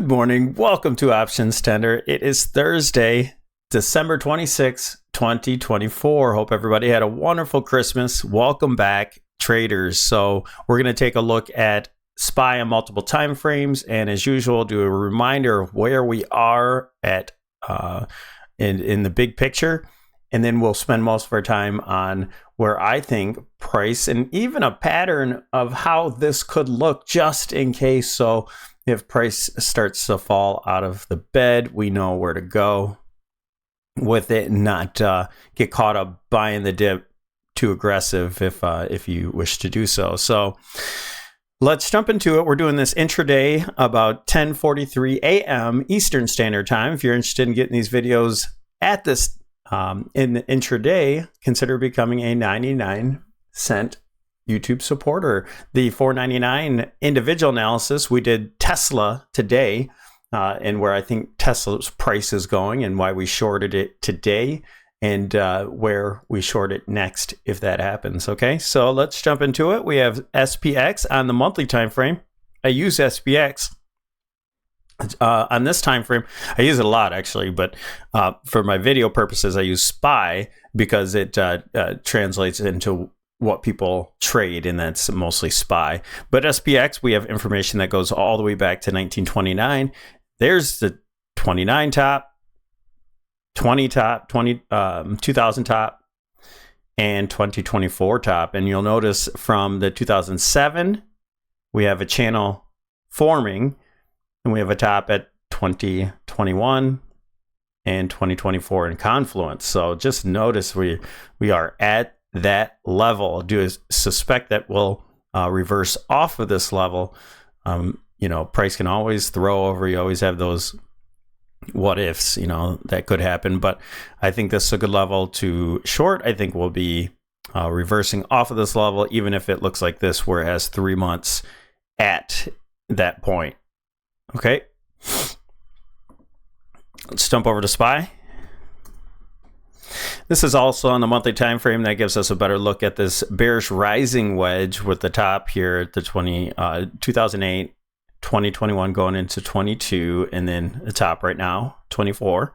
Good morning. Welcome to OptionsTender. It is Thursday, December 26, 2024. Hope everybody had a wonderful Christmas. Welcome back, traders. So we're going to take a look at SPY on multiple time frames, and as usual, do a reminder of where we are at in the big picture, and then we'll spend most of our time on where I think price and even a pattern of how this could look just in case. So if price starts to fall out of the bed, we know where to go with it and not get caught up buying the dip too aggressive if you wish to do so. So let's jump into it. We're doing this intraday about 10:43 a.m. Eastern Standard Time. If you're interested in getting these videos at this in the intraday, consider becoming a 99-cent YouTube supporter. The $4.99 individual analysis, we did Tesla today, and where I think Tesla's price is going and why we shorted it today, and where we short it next if that happens. Okay, so let's jump into it. We have SPX on the monthly time frame. I use SPX on this time frame. I use it a lot actually, but for my video purposes, I use SPY because it translates into what people trade, and that's mostly SPY. But SPX, we have information that goes all the way back to 1929. There's the 29 top, 20 top, 2000 top, and 2024 top. And you'll notice from the 2007, we have a channel forming, and we have a top at 2021 and 2024 in confluence. So just notice we are at that level. Do suspect that we'll reverse off of this level. Price can always throw over. You always have those what ifs, that could happen. But I think this is a good level to short. I think we'll be reversing off of this level, even if it looks like this, where it has 3 months at that point. Okay. Let's jump over to SPY. This is also on the monthly time frame. That gives us a better look at this bearish rising wedge with the top here at the 2008, 2021 going into 22, and then the top right now, 24.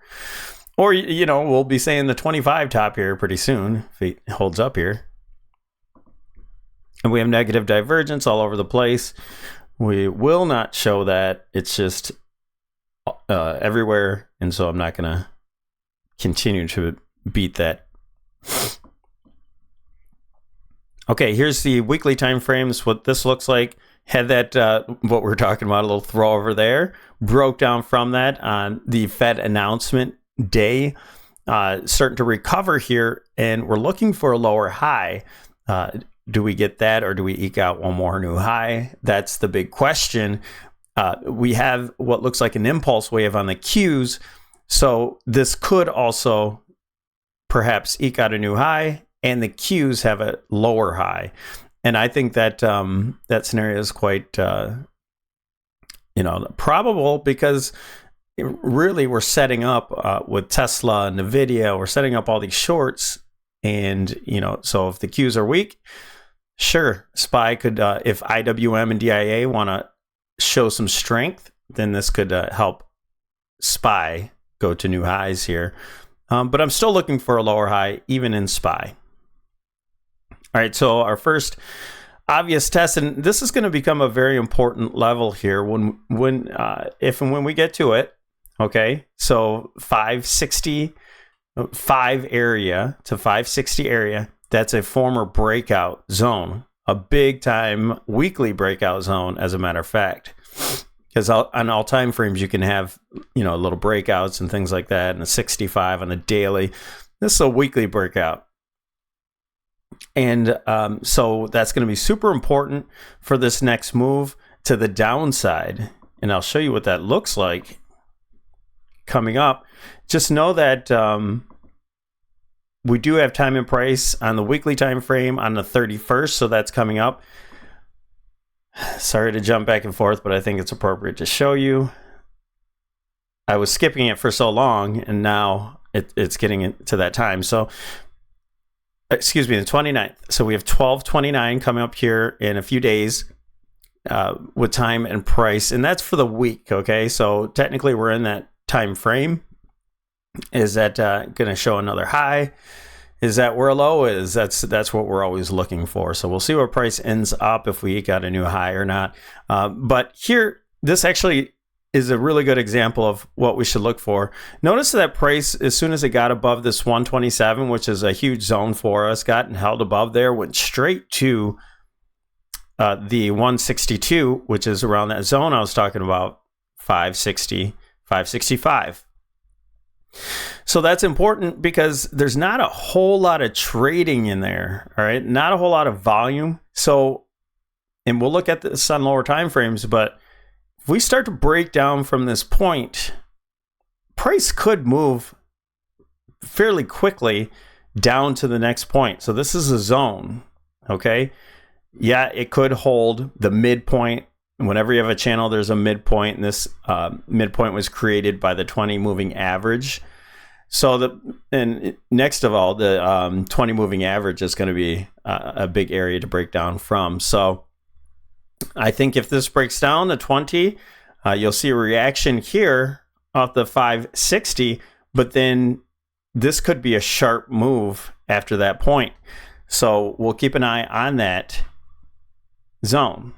Or, we'll be saying the 25 top here pretty soon if it holds up here. And we have negative divergence all over the place. We will not show that. It's just everywhere. And so I'm not going to continue to beat that. Okay, here's the weekly time frames. What this looks like. Had that what we're talking about, a little throw over there. Broke down from that on the Fed announcement day. Starting to recover here, and we're looking for a lower high. Do we get that, or do we eke out one more new high? That's the big question. We have what looks like an impulse wave on the Qs, so this could also perhaps eke out a new high, and the Qs have a lower high. And I think that that scenario is quite probable, because really we're setting up with Tesla and Nvidia, we're setting up all these shorts, and so if the Qs are weak, sure, SPY could if IWM and DIA want to show some strength, then this could help SPY go to new highs here. But I'm still looking for a lower high, even in SPY. All right, so our first obvious test, and this is going to become a very important level here if and when we get to it. Okay, so 565 area to 560 area, that's a former breakout zone, a big time weekly breakout zone, as a matter of fact. Because on all time frames, you can have, little breakouts and things like that, and a 65 on a daily. This is a weekly breakout. And so that's going to be super important for this next move to the downside. And I'll show you what that looks like coming up. Just know that we do have time and price on the weekly time frame on the 31st. So that's coming up. Sorry to jump back and forth, but I think it's appropriate to show you. I was skipping it for so long, and now it's getting to that time. So, excuse me, the 29th. So we have 12/29 coming up here in a few days. with time and price, and that's for the week. Okay, so technically we're in that time frame. Is that going to show another high? Is that where a low is? That's what we're always looking for. So we'll see where price ends up, if we got a new high or not. But here, this actually is a really good example of what we should look for. Notice that price, as soon as it got above this 127, which is a huge zone for us, got held above there, went straight to the 162, which is around that zone I was talking about, 560, 565. So that's important because there's not a whole lot of trading in there, all right? Not a whole lot of volume. So, and we'll look at this on lower time frames, but if we start to break down from this point, price could move fairly quickly down to the next point. So this is a zone, okay? Yeah, it could hold the midpoint. Whenever you have a channel, there's a midpoint, and this midpoint was created by the 20 moving average. So next of all, the 20 moving average is going to be a big area to break down from. So I think if this breaks down to 20, you'll see a reaction here off the 560, but then this could be a sharp move after that point. So we'll keep an eye on that zone.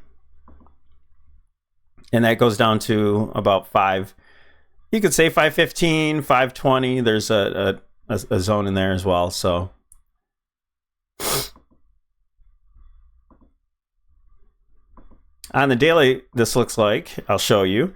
And that goes down to about 5. You could say 515, 520. There's a zone in there as well. So on the daily, this looks like, I'll show you.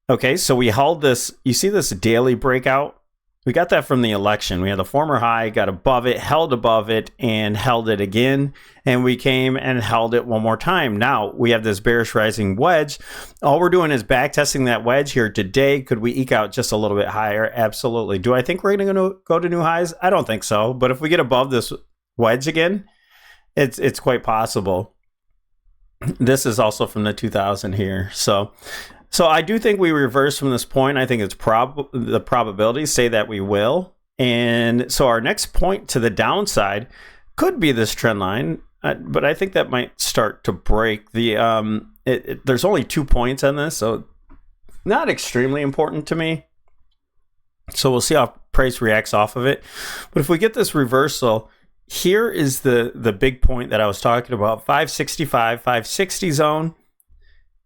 Okay, so we held this. You see this daily breakout? We got that from the election. We had the former high, got above it, held above it, and held it again. And we came and held it one more time. Now we have this bearish rising wedge. All we're doing is back testing that wedge here today. Could we eke out just a little bit higher? Absolutely. Do I think we're going to go to new highs? I don't think so. But if we get above this wedge again, it's quite possible. This is also from the 2000 here. So I do think we reverse from this point. I think it's the probabilities say that we will. And so our next point to the downside could be this trend line, but I think that might start to break. There's only 2 points on this, so not extremely important to me. So we'll see how price reacts off of it. But if we get this reversal, here is the big point that I was talking about, 565, 560 zone.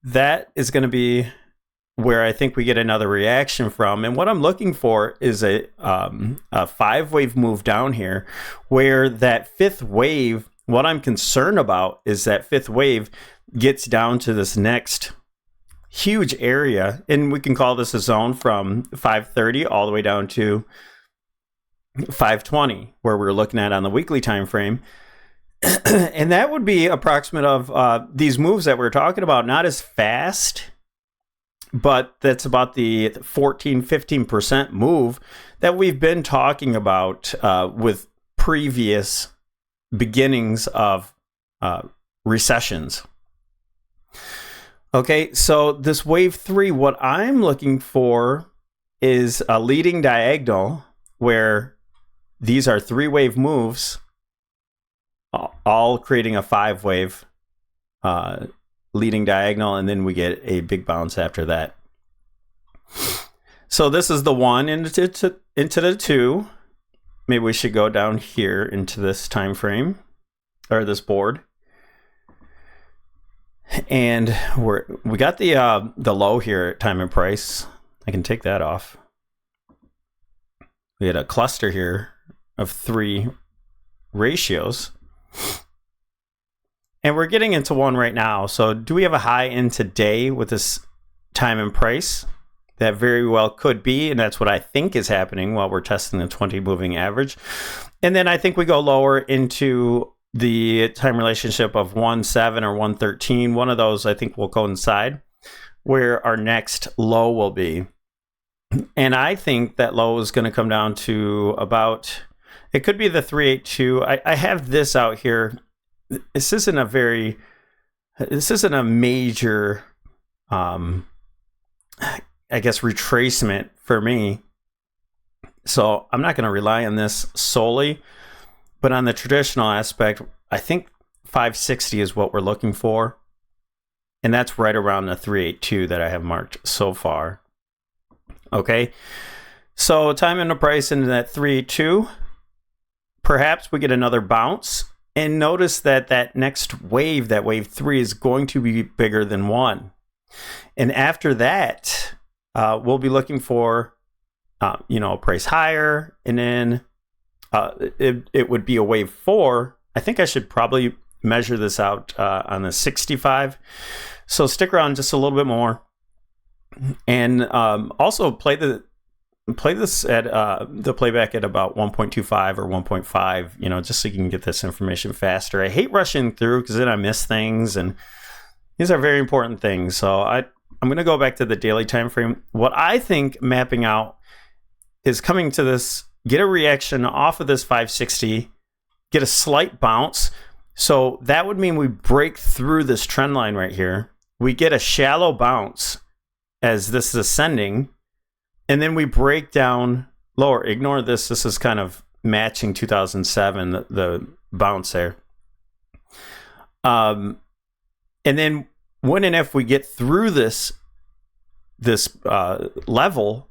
That is going to be where I think we get another reaction from. And what I'm looking for is a 5-wave move down here, where that 5th wave, what I'm concerned about is that 5th wave gets down to this next huge area. And we can call this a zone from 530 all the way down to 520, where we're looking at on the weekly time frame. And that would be approximate of these moves that we're talking about, not as fast, but that's about the 14-15% move that we've been talking about with previous beginnings of recessions. Okay, so this wave 3, what I'm looking for is a leading diagonal where these are 3-wave moves, all creating a 5-wave leading diagonal, and then we get a big bounce after that. So this is the 1 into the 2. Maybe we should go down here into this time frame, or this board. And we got the low here at time and price. I can take that off. We had a cluster here of 3 ratios. And we're getting into one right now. So do we have a high in today with this time and price? That very well could be, and that's what I think is happening while we're testing the 20 moving average. And then I think we go lower into the time relationship of 1.7 or 1.13. One of those I think will coincide where our next low will be. And I think that low is going to come down to about, it could be the 382. I have this out here. This isn't a major, I guess, retracement for me. So I'm not going to rely on this solely, but on the traditional aspect, I think 560 is what we're looking for. and that's right around the 382 that I have marked so far. Okay, so time and the price into that 382. Perhaps we get another bounce, and notice that that next wave, that wave 3, is going to be bigger than 1. And after that, we'll be looking for, a price higher, and then it would be a wave 4. I think I should probably measure this out on the 65. So stick around just a little bit more, and also play this at the playback at about 1.25 or 1.5, just so you can get this information faster. I hate rushing through because then I miss things, and these are very important things. So I'm going to go back to the daily time frame. What I think mapping out is coming to this, get a reaction off of this 560, get a slight bounce. So that would mean we break through this trend line right here. We get a shallow bounce as this is ascending, and then we break down lower. Ignore this. This is kind of matching 2007, the bounce there. And then when and if we get through this level,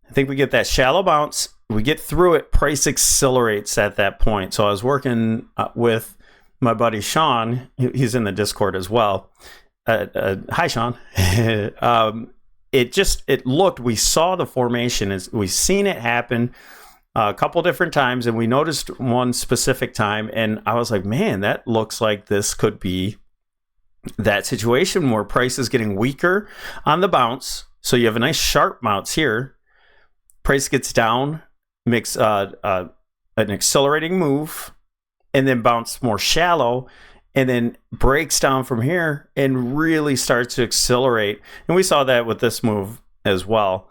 I think we get that shallow bounce. We get through it. Price accelerates at that point. So I was working with my buddy Sean. He's in the Discord as well. Hi, Sean. We saw the formation, we've seen it happen a couple different times, and we noticed one specific time, and I was like, man, that looks like this could be that situation where price is getting weaker on the bounce. So you have a nice sharp bounce here. Price gets down, makes an accelerating move, and then bounce more shallow, and then breaks down from here and really starts to accelerate. And we saw that with this move as well.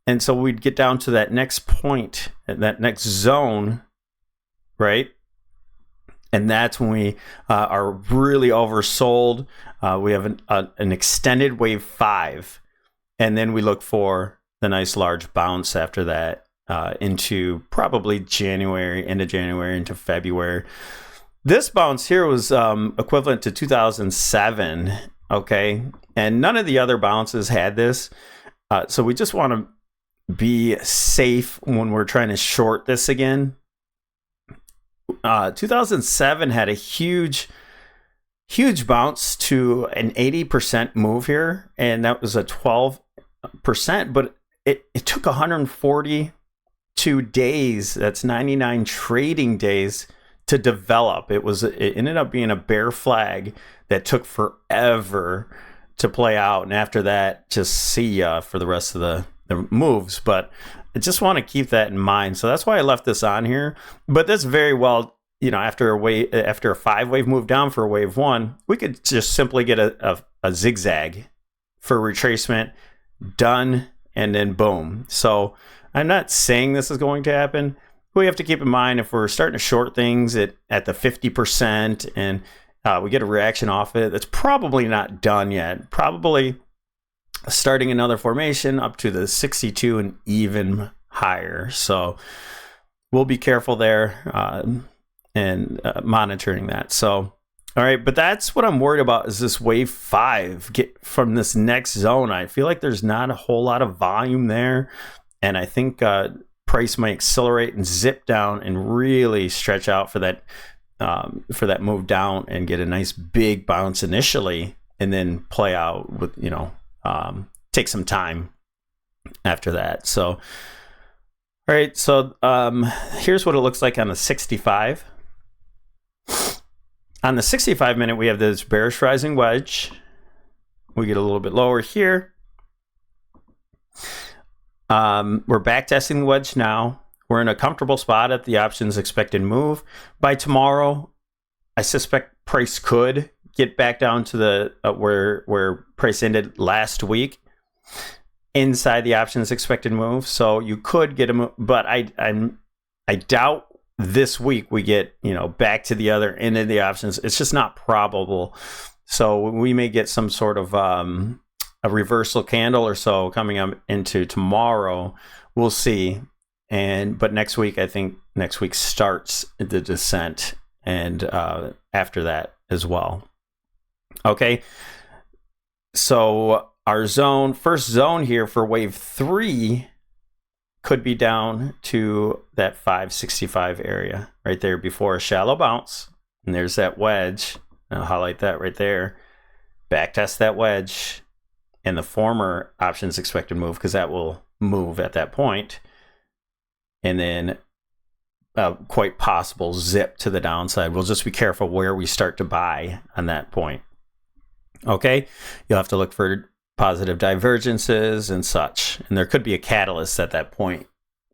And so we'd get down to that next point, that next zone, right? And that's when we are really oversold. We have an extended wave 5. And then we look for the nice large bounce after that into probably January, end of January into February. This bounce here was equivalent to 2007, okay? And none of the other bounces had this. So we just want to be safe when we're trying to short this again. 2007 had a huge bounce to an 80% move here, and that was a 12%, but it took 142 days, that's 99 trading days, to develop. It ended up being a bear flag that took forever to play out, and after that, just see ya for the rest of the moves. But I just want to keep that in mind. So that's why I left this on here. But this very well, after a 5-wave move down for a wave 1, we could just simply get a zigzag for retracement, done, and then boom. So I'm not saying this is going to happen. We have to keep in mind, if we're starting to short things at the 50% and we get a reaction off it, that's probably not done yet. Probably starting another formation up to the 62 and even higher. So we'll be careful there and monitoring that. So, all right, but that's what I'm worried about, is this wave 5 get from this next zone. I feel like there's not a whole lot of volume there, and I think price might accelerate and zip down and really stretch out for that move down and get a nice big bounce initially, and then play out with take some time after that. So all right, so here's what it looks like on the 65. On the 65 minute, we have this bearish rising wedge. We get a little bit lower here. We're back testing the wedge now. We're in a comfortable spot at the options expected move. By tomorrow, I suspect price could get back down to the where price ended last week, inside the options expected move. So you could get a move, but I doubt this week we get back to the other end of the options. It's just not probable. So we may get some sort of a reversal candle or so coming up into tomorrow. We'll see. But next week, I think next week starts the descent, and after that as well. Okay. So our first zone here for wave 3 could be down to that 565 area right there before a shallow bounce. And there's that wedge. I'll highlight that right there. Backtest that wedge and the former options expected move, because that will move at that point. And then quite possible zip to the downside. We'll just be careful where we start to buy on that point. Okay, you'll have to look for positive divergences and such, and there could be a catalyst at that point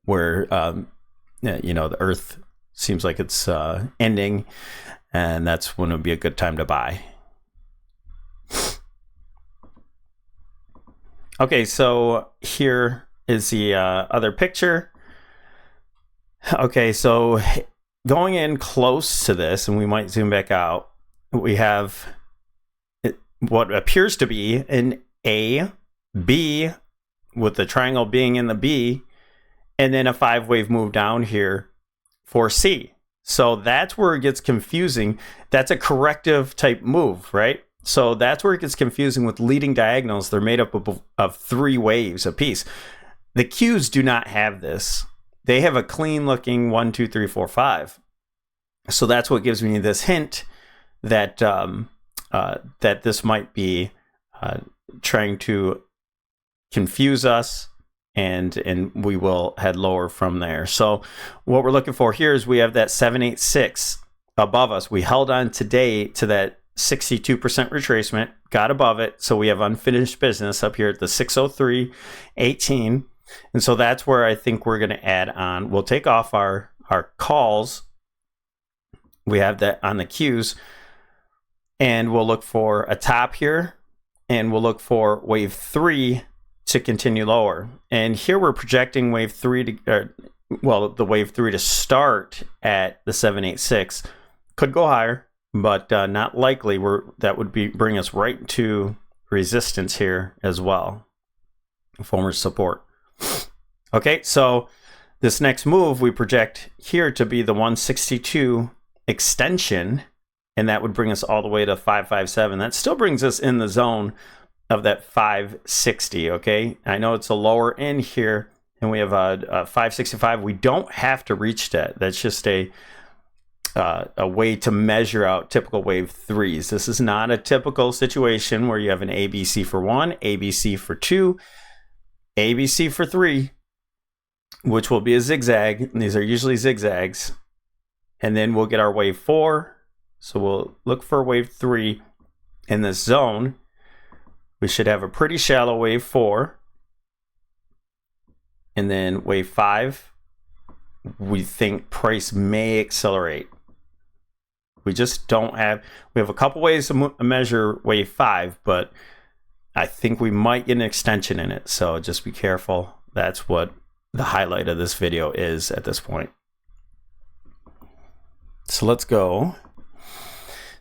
where the earth seems like it's ending, and that's when it would be a good time to buy. Okay, so here is the other picture. Okay, so going in close to this, and we might zoom back out, we have what appears to be an A, B, with the triangle being in the B, and then a 5-wave move down here for C. So that's where it gets confusing. That's a corrective type move, right? So that's where it gets confusing with leading diagonals. They're made up of 3 waves apiece. The Qs do not have this. They have a clean looking 1, 2, 3, 4, 5. So that's what gives me this hint that that this might be trying to confuse us, and we will head lower from there. So what we're looking for here is we have that 786 above us. We held on today to that 62% retracement, got above it, so we have unfinished business up here at the 603.18, and so that's where I think we're going to add on. We'll take off our calls. We have that on the Qs. And we'll look for a top here, and we'll look for wave 3 to continue lower. And here we're projecting wave 3 the wave 3 to start at the 786. Could go higher, but not likely. That would bring us right to resistance here as well, former support. Okay, so this next move we project here to be the 162 extension, and that would bring us all the way to 557. That still brings us in the zone of that 560, okay? I know it's a lower end here, and we have a 565. We don't have to reach that. That's just a way to measure out typical wave 3s. This is not a typical situation where you have an ABC for 1, ABC for 2, ABC for 3, which will be a zigzag. And these are usually zigzags. And then we'll get our wave 4. So we'll look for wave 3 in this zone. We should have a pretty shallow wave 4. And then wave 5, we think price may accelerate. We just don't have, we have a couple ways to measure wave 5, but I think we might get an extension in it. So just be careful. That's what the highlight of this video is at this point. So let's go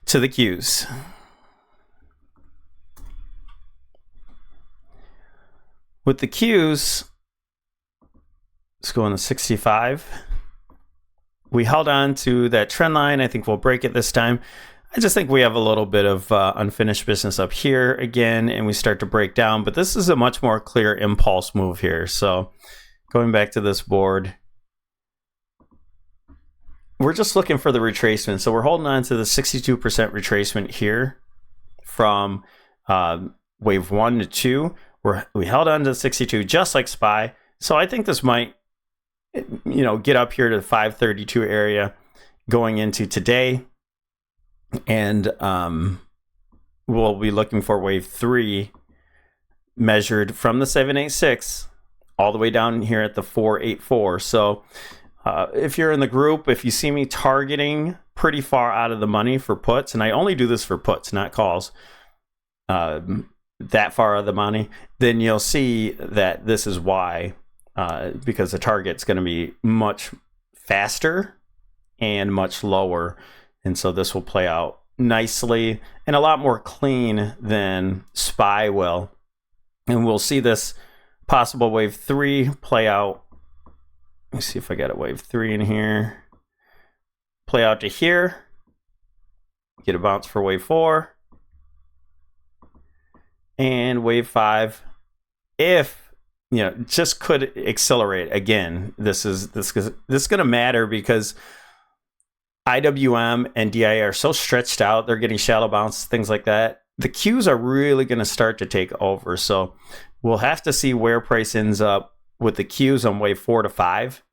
to the Qs. With the Qs, let's go on the 65. We held on to that trend line. I think we'll break it this time. I just think we have a little bit of unfinished business up here again, and we start to break down. But this is a much more clear impulse move here. So going back to this board, we're just looking for the retracement. So we're holding on to the 62% retracement here from wave 1 to 2. We held on to the 62 just like SPY. So I think this might, get up here to the 532 area going into today. And we'll be looking for wave 3 measured from the 786 all the way down here at the 484. So if you're in the group, if you see me targeting pretty far out of the money for puts, and I only do this for puts, not calls, that far out of the money, then you'll see that this is why, because the target's going to be much faster and much lower. And so this will play out nicely and a lot more clean than SPY will. And we'll see this possible wave 3 play out. Let me see if I got a wave 3 in here. Play out to here. Get a bounce for wave 4. and wave 5, if just could accelerate again. This is going to matter because IWM and DIA are so stretched out. They're getting shallow bounce, things like that. The Qs are really going to start to take over. So we'll have to see where price ends up with the Qs on wave 4 to 5.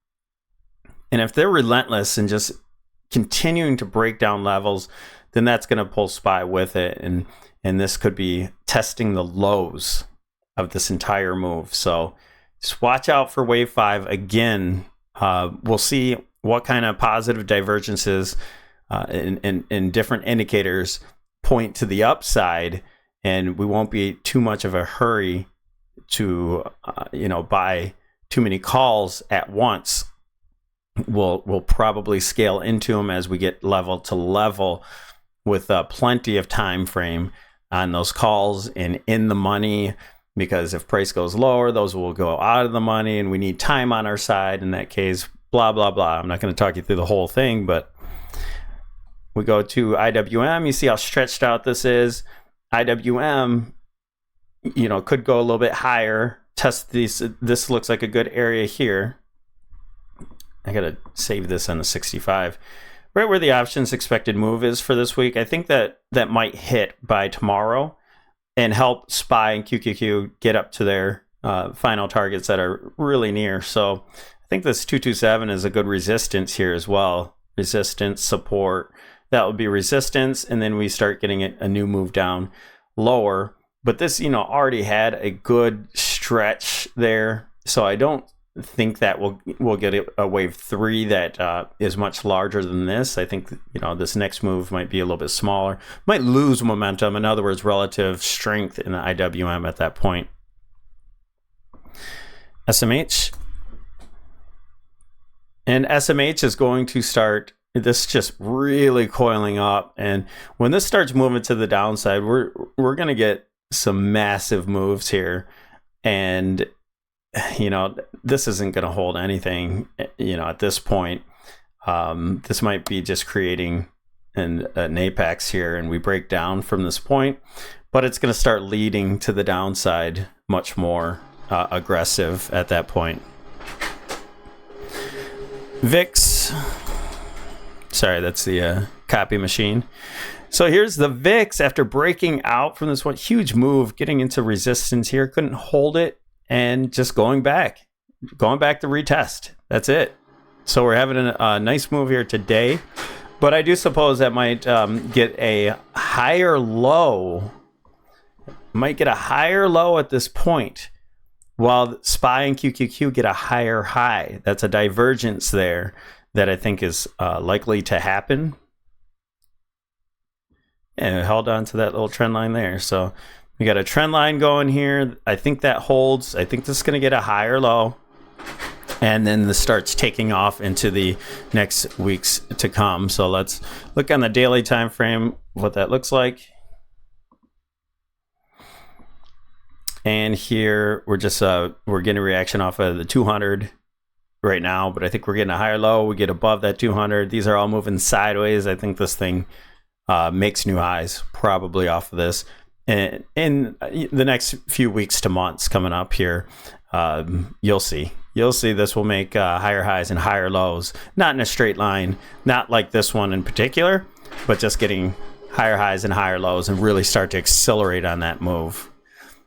And if they're relentless and just continuing to break down levels, then that's going to pull SPY with it. And this could be testing the lows of this entire move. So just watch out for wave 5 again. We'll see what kind of positive divergences in different indicators point to the upside, and we won't be too much of a hurry to buy too many calls at once. We'll probably scale into them as we get level to level with plenty of time frame on those calls and in the money, because if price goes lower, those will go out of the money, and we need time on our side in that case. Blah, blah, blah. I'm not going to talk you through the whole thing, but we go to IWM. You see how stretched out this is. IWM, could go a little bit higher. Test these. This looks like a good area here. I got to save this on the 65. Right where the options expected move is for this week. I think that might hit by tomorrow and help SPY and QQQ get up to their final targets that are really near. So I think this 227 is a good resistance here as well. Resistance, support. That would be resistance, and then we start getting a new move down lower. But this, already had a good stretch there. So I don't think that we'll get a wave 3 that is much larger than this. I think, this next move might be a little bit smaller. Might lose momentum. In other words, relative strength in the IWM at that point. SMH. And SMH is going to start this just really coiling up, and when this starts moving to the downside, we're going to get some massive moves here, and this isn't going to hold anything at this point. This might be just creating an apex here, and we break down from this point, but it's going to start leading to the downside much more aggressive at that point. VIX. Sorry, that's the copy machine. So here's the VIX after breaking out from this one huge move, getting into resistance here, couldn't hold it, and just going back to retest. That's it. So we're having a nice move here today, but I do suppose that might get a higher low. Might get a higher low at this point, while SPY and QQQ get a higher high. That's a divergence there that I think is likely to happen. And it held on to that little trend line there. So we got a trend line going here. I think that holds. I think this is going to get a higher low. And then this starts taking off into the next weeks to come. So let's look on the daily time frame, what that looks like. And here we're just we're getting a reaction off of the 200 right now, but I think we're getting a higher low. We get above that 200. These are all moving sideways. I think this thing makes new highs probably off of this. And in the next few weeks to months coming up here, you'll see this will make higher highs and higher lows, not in a straight line, not like this one in particular, but just getting higher highs and higher lows and really start to accelerate on that move.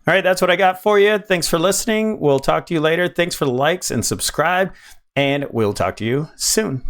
All right, that's what I got for you. Thanks for listening. We'll talk to you later. Thanks for the likes and subscribe, and we'll talk to you soon.